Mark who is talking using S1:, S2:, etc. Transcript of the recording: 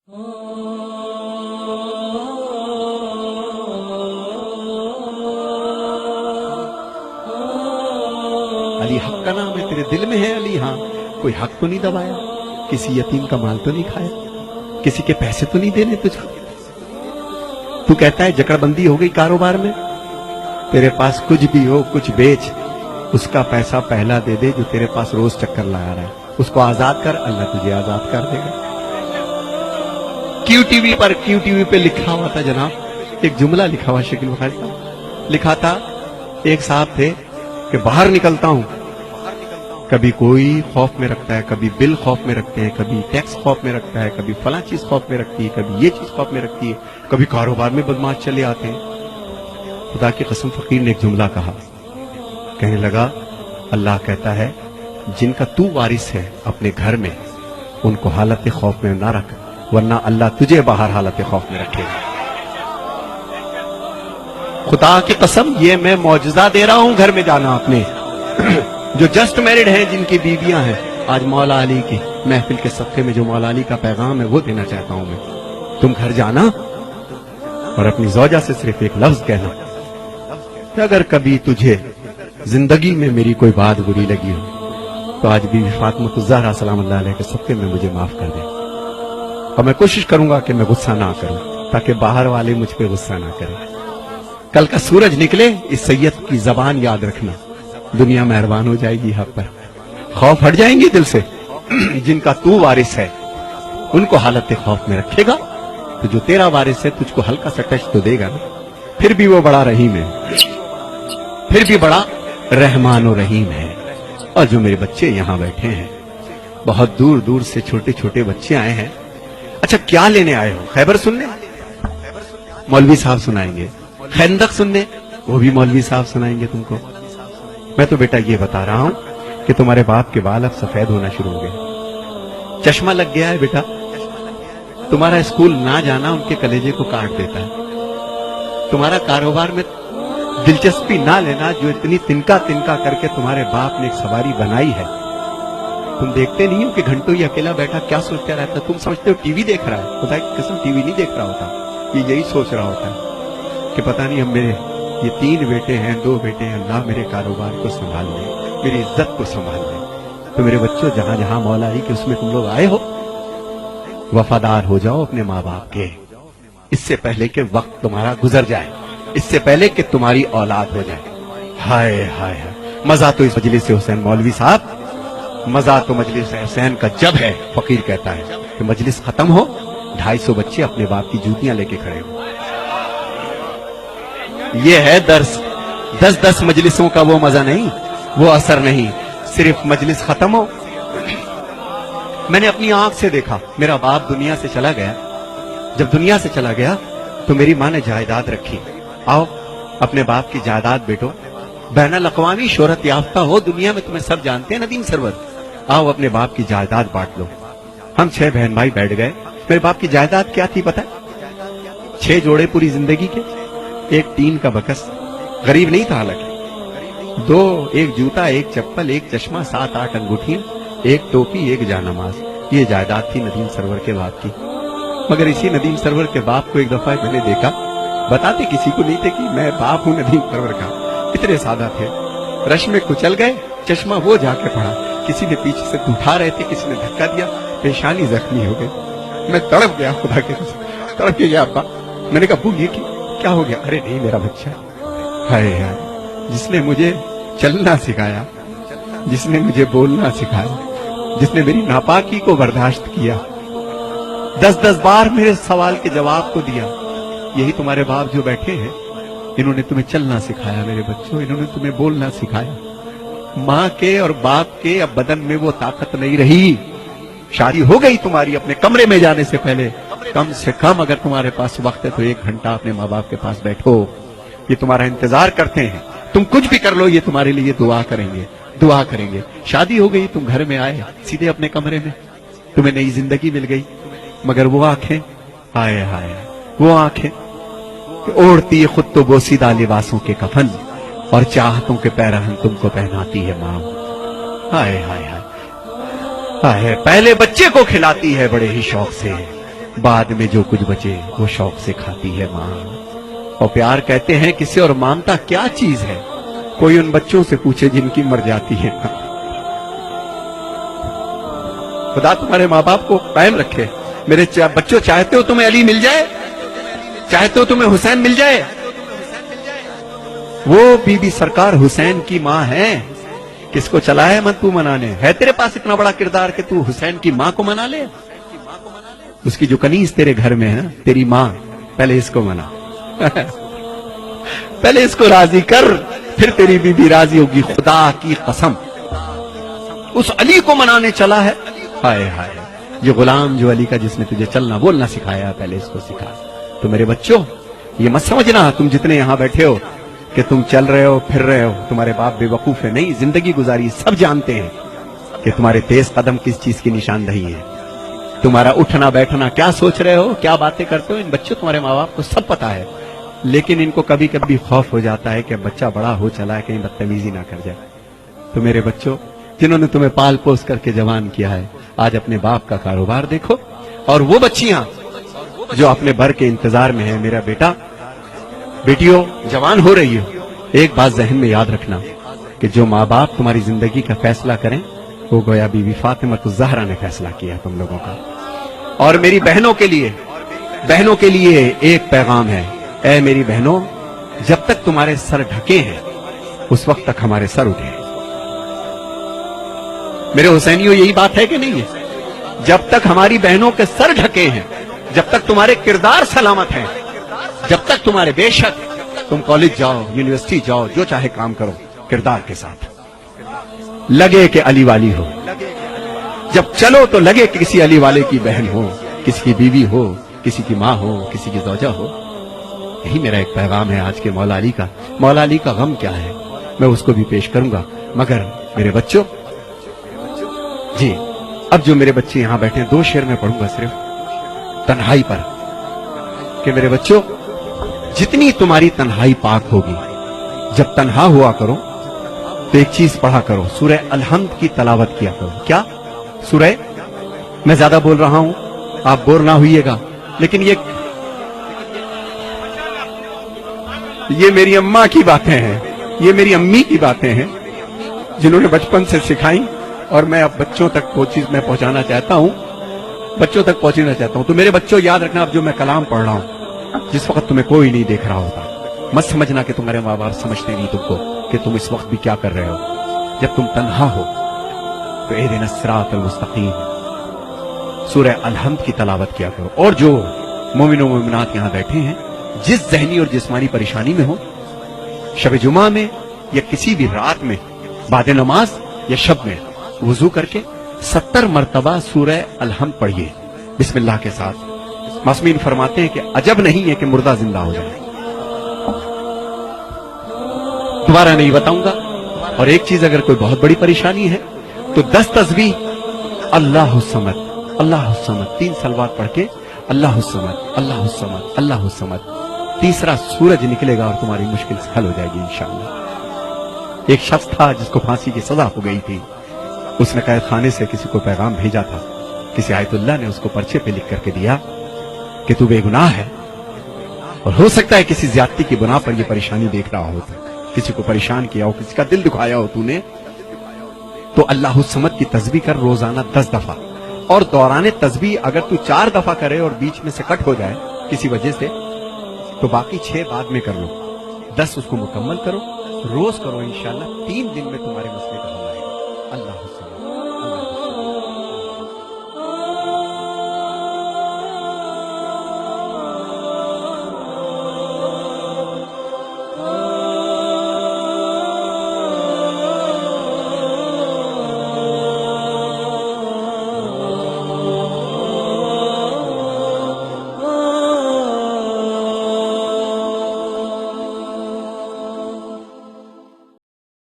S1: علی حق کا نام ہے، تیرے دل میں ہے علی؟ ہاں، کوئی حق تو نہیں دبایا، کسی یتیم کا مال تو نہیں کھایا، کسی کے پیسے تو نہیں دینے تجھ کو؟ تو کہتا ہے جکڑ بندی ہو گئی کاروبار میں، تیرے پاس کچھ بھی ہو، کچھ بیچ، اس کا پیسہ پہلا دے دے جو تیرے پاس روز چکر لگا رہا ہے، اس کو آزاد کر، اللہ تجھے آزاد کر دے گا۔ کیو ٹی وی پہ لکھا ہوا تھا جناب، ایک جملہ لکھا ہوا شکیل بخاری کا، لکھا تھا ایک صاحب تھے کہ باہر نکلتا ہوں، کبھی کوئی خوف میں رکھتا ہے، کبھی بل خوف میں رکھتے ہیں، کبھی ٹیکس خوف میں رکھتا ہے، کبھی فلاں چیز خوف میں رکھتی ہے، کبھی یہ چیز خوف میں رکھتی ہے، کبھی کاروبار میں بدماش چلے آتے ہیں۔ خدا کی قسم فقیر نے ایک جملہ کہا، کہنے لگا اللہ کہتا ہے جن کا تو وارث ہے اپنے گھر میں ان کو حالت خوف میں نہ رکھ، ورنہ اللہ تجھے باہر حالت خوف میں رکھے گا۔ خدا کی قسم یہ میں معجزہ دے رہا ہوں، گھر میں جانا اپنے جو جسٹ میرڈ ہیں، جن کی بیویاں ہیں، آج مولا علی کی محفل کے صدقے میں جو مولا علی کا پیغام ہے وہ دینا چاہتا ہوں میں۔ تم گھر جانا اور اپنی زوجہ سے صرف ایک لفظ کہنا کہ اگر کبھی تجھے زندگی میں میری کوئی بات بری لگی ہو تو آج بی بی فاطمہ الزہرا سلام اللہ علیہ کے صدقے میں مجھے معاف کر دے، اور میں کوشش کروں گا کہ میں غصہ نہ کروں تاکہ باہر والے مجھ پہ غصہ نہ کریں۔ کل کا سورج نکلے اس سید کی زبان یاد رکھنا، دنیا مہربان ہو جائے گی حق پر، خوف ہٹ جائیں گے دل سے۔ جن کا تو وارث ہے ان کو حالت خوف میں رکھے گا تو جو تیرا وارث ہے تجھ کو ہلکا سا ٹچ تو دے گا نا، پھر بھی وہ بڑا رحیم ہے، پھر بھی بڑا رحمان و رحیم ہے۔ اور جو میرے بچے یہاں بیٹھے ہیں، بہت دور دور سے چھوٹے چھوٹے بچے آئے ہیں، اچھا کیا لینے آئے ہو؟ خیبر سننے؟ مولوی صاحب سنائیں گے۔ خندق سننے؟ وہ بھی مولوی صاحب سنائیں گے تم کو۔ میں تو بیٹا یہ بتا رہا ہوں کہ تمہارے باپ کے بال اب سفید ہونا شروع ہو گئے، چشمہ لگ گیا ہے بیٹا، تمہارا اسکول نہ جانا ان کے کلیجے کو کاٹ دیتا ہے، تمہارا کاروبار میں دلچسپی نہ لینا جو اتنی تنکا کر کے تمہارے باپ نے ایک سواری بنائی ہے، تم دیکھتے نہیں ہو کہ گھنٹوں یہ اکیلا بیٹھا کیا سوچتا رہتا ہے؟ تم سمجھتے ہو ٹی وی دیکھ رہا ہے، خدا کی قسم ٹی وی نہیں دیکھ رہا ہوتا، یہ یہی سوچ رہا ہوتا ہے کہ پتہ نہیں ہم میرے یہ 3 بیٹے ہیں، 2 بیٹے ہیں، اللہ میرے کاروبار کو سنبھال لے، میری عزت کو سنبھال لے۔ تو میرے بچوں جہاں جہاں مولا علی کہ اس میں تم لوگ آئے ہو، وفادار ہو جاؤ اپنے ماں باپ کے، اس سے پہلے کہ وقت تمہارا گزر جائے، اس سے پہلے کہ تمہاری اولاد ہو جائے۔ ہائے ہائے ہائے، مزہ تو اس مجلس حسین مولوی صاحب، مزہ تو مجلس حسین کا جب ہے، فقیر کہتا ہے کہ مجلس ختم ہو 250 بچے اپنے باپ کی جوتیاں لے کے کھڑے ہو۔ یہ ہے درس، 10 مجلسوں کا وہ مزہ نہیں، وہ اثر نہیں، صرف مجلس ختم ہو۔ میں نے اپنی آنکھ سے دیکھا، میرا باپ دنیا سے چلا گیا، جب دنیا سے چلا گیا تو میری ماں نے جائیداد رکھی، آؤ اپنے باپ کی جائیداد بیٹو، بین الاقوامی شہرت یافتہ ہو، دنیا میں تمہیں سب جانتے ہیں ندیم سرور، آؤ اپنے باپ کی جائیداد بانٹ لو۔ ہم 6 بہن بھائی بیٹھ گئے۔ میرے باپ کی جائیداد کیا تھی پتہ؟ 6 جوڑے پوری زندگی کے، ایک ٹین کا بکس، غریب نہیں تھا حالانکہ، 2 ایک جوتا، ایک چپل، ایک چشمہ، 7-8 انگوٹھیاں، ایک ٹوپی، ایک جانماز، یہ جائیداد تھی ندیم سرور کے باپ کی۔ مگر اسی ندیم سرور کے باپ کو ایک دفعہ میں نے دیکھا، بتاتے کسی کو نہیں تھے کہ میں باپ ہوں ندیم سرور کا، اتنے سادہ تھے، رش میں کچل گئے، چشمہ وہ جا کے پڑا، کسی نے پیچھے سے اٹھا رہے تھے، کسی نے دھکا دیا، پیشانی زخمی ہو گئی، میں تڑپ گیا، خدا کے قسم تڑپ گیا ابا۔ میں نے کہا ابو یہ کیا ہو گیا؟ ارے نہیں میرا بچہ، ہائے ہائے، جس نے مجھے چلنا سکھایا، جس نے مجھے بولنا سکھایا، جس نے میری ناپاکی کو برداشت کیا، 10 بار میرے سوال کے جواب کو دیا، یہی تمہارے باپ جو بیٹھے ہیں، انہوں نے تمہیں چلنا سکھایا میرے بچوں، انہوں نے تمہیں بولنا سکھایا۔ ماں کے اور باپ کے اب بدن میں وہ طاقت نہیں رہی، شادی ہو گئی تمہاری، اپنے کمرے میں جانے سے پہلے کم سے کم اگر تمہارے پاس وقت ہے تو 1 گھنٹہ اپنے ماں باپ کے پاس بیٹھو، یہ تمہارا انتظار کرتے ہیں، تم کچھ بھی کر لو یہ تمہارے لیے دعا کریں گے، دعا کریں گے۔ شادی ہو گئی، تم گھر میں آئے سیدھے اپنے کمرے میں، تمہیں نئی زندگی مل گئی، مگر وہ آنکھیں، ہائے ہائے، وہ آنکھیں اوڑھتی ہے خود تو بوسیدہ لباسوں کے کفن، اور چاہتوں کے پیرہن تم کو پہناتی ہے ماں، ہائے ہائے ہائے ہائے، پہلے بچے کو کھلاتی ہے بڑے ہی شوق سے، بعد میں جو کچھ بچے وہ شوق سے کھاتی ہے ماں. اور پیار کہتے ہیں کسے اور مامتا کیا چیز ہے؟ کوئی ان بچوں سے پوچھے جن کی مر جاتی ہے. خدا تمہارے ماں باپ کو قائم رکھے. میرے بچوں، چاہتے ہو تمہیں علی مل جائے؟ چاہتے ہو تمہیں حسین مل جائے؟ وہ بی بی سرکار حسین کی ماں ہے. کس کو چلا ہے من تو منانے؟ ہے تیرے پاس اتنا بڑا کردار کہ تو حسین کی ماں کو منا لے؟ اس کی جو کنیز تیرے گھر میں ہے نا، تیری ماں، پہلے اس کو منا. پہلے اس کو راضی کر، پھر تیری بی بی راضی ہوگی. خدا کی قسم اس علی کو منانے چلا ہے. ہائے ہائے، یہ غلام جو علی کا، جس نے تجھے چلنا بولنا سکھایا، پہلے اس کو سکھا. تو میرے بچوں، یہ مت سمجھنا تم جتنے یہاں بیٹھے ہو کہ تم چل رہے ہو پھر رہے ہو، تمہارے باپ بے وقوف ہے. نہیں، زندگی گزاری سب جانتے ہیں کہ تمہارے تیز قدم کس چیز کی نشاندہی ہے. تمہارا اٹھنا بیٹھنا کیا سوچ رہے ہو، کیا باتیں کرتے ہو، ان بچوں تمہارے ماں باپ کو سب پتا ہے. لیکن ان کو کبھی کبھی خوف ہو جاتا ہے کہ بچہ بڑا ہو چلا ہے کہیں بدتمیزی نہ کر جائے. تو میرے بچوں، جنہوں نے تمہیں پال پوس کر کے جوان کیا ہے، آج اپنے باپ کا کاروبار دیکھو. اور وہ بچیاں جو اپنے بر کے انتظار میں ہیں، میرا بیٹا، بیٹیوں جوان ہو رہی ہو، ایک بات ذہن میں یاد رکھنا کہ جو ماں باپ تمہاری زندگی کا فیصلہ کریں، وہ گویا بی بی فاطمہ الزہرا نے فیصلہ کیا تم لوگوں کا. اور میری بہنوں کے لیے ایک پیغام ہے. اے میری بہنوں، جب تک تمہارے سر ڈھکے ہیں اس وقت تک ہمارے سر اٹھے ہیں. میرے حسینیوں، یہی بات ہے کہ نہیں ہے؟ جب تک ہماری بہنوں کے سر ڈھکے ہیں، جب تک تمہارے کردار سلامت ہیں، جب تک تمہارے، بے شک تم کالج جاؤ، یونیورسٹی جاؤ، جو چاہے کام کرو، کردار کے ساتھ لگے کہ علی والی ہو. جب چلو تو لگے کہ کسی علی والے کی بہن ہو، کسی کی بیوی ہو، کسی کی ماں ہو، کسی کی زوجہ ہو. یہی میرا ایک پیغام ہے آج کے مولا علی کا. مولا علی کا غم کیا ہے میں اس کو بھی پیش کروں گا. مگر میرے بچوں، جی اب جو میرے بچے یہاں بیٹھے ہیں، 2 شعر میں پڑھوں گا صرف تنہائی پر، کہ میرے بچوں، جتنی تمہاری تنہائی پاک ہوگی، جب تنہا ہوا کرو تو ایک چیز پڑھا کرو، سورہ الحمد کی تلاوت کیا کرو. کیا سورہ؟ میں زیادہ بول رہا ہوں، آپ بور نہ ہوئیے گا، لیکن یہ میری اماں کی باتیں ہیں، یہ میری امی کی باتیں ہیں، جنہوں نے بچپن سے سکھائی، اور میں اب بچوں تک وہ چیز میں پہنچانا چاہتا ہوں، بچوں تک پہنچنا چاہتا ہوں. تو میرے بچوں، یاد رکھنا، اب جو میں کلام پڑھ رہا ہوں، جس وقت تمہیں کوئی نہیں دیکھ رہا ہوتا، مت سمجھنا کہ تمہارے ماں باپ سمجھتے نہیں تم کو کہ تم اس وقت بھی کیا کر رہے ہو. جب تم تنہا ہو تو اہدنا الصراط المستقیم سورہ الحمد کی تلاوت کیا کرو. اور جو مومن و مومنات یہاں بیٹھے ہیں، جس ذہنی اور جسمانی پریشانی میں ہو، شب جمعہ میں یا کسی بھی رات میں، بعد نماز یا شب میں، وضو کر کے 70 مرتبہ سورہ الحمد پڑھیے بسم اللہ کے ساتھ. معصومین فرماتے ہیں کہ عجب نہیں ہے کہ مردہ زندہ ہو جائے. دوبارہ نہیں بتاؤں گا. اور ایک چیز، اگر کوئی بہت بڑی پریشانی ہے تو 10 تسبیح اللہ الصمد، اللہ الصمد، 3 صلوات پڑھ کے اللہ الصمد، اللہ الصمد، اللہ الصمد. تیسرا سورج نکلے گا اور تمہاری مشکل حل ہو جائے گی انشاءاللہ. ایک شخص تھا جس کو پھانسی کی سزا ہو گئی تھی. اس نے قید خانے سے کسی کو پیغام بھیجا تھا. کسی آیت اللہ نے اس کو پرچے پہ لکھ کر کے دیا کہ تو بے گناہ ہے، اور ہو سکتا ہے کسی زیادتی کی بنا پر یہ پریشانی دیکھ رہا ہو، کسی کو پریشان کیا ہو، کسی کا دل دکھایا ہو تو نے، تو اللہ الصمد کی تسبیح کر روزانہ 10 دفعہ. اور دوران تسبیح اگر تو 4 دفعہ کرے اور بیچ میں سے کٹ ہو جائے کسی وجہ سے، تو باقی 6 بعد میں کر لو. 10 اس کو مکمل کرو، روز کرو، انشاءاللہ 3 دن میں تمہارے مسئلے کا حل آئے گا. اللہ الصمد.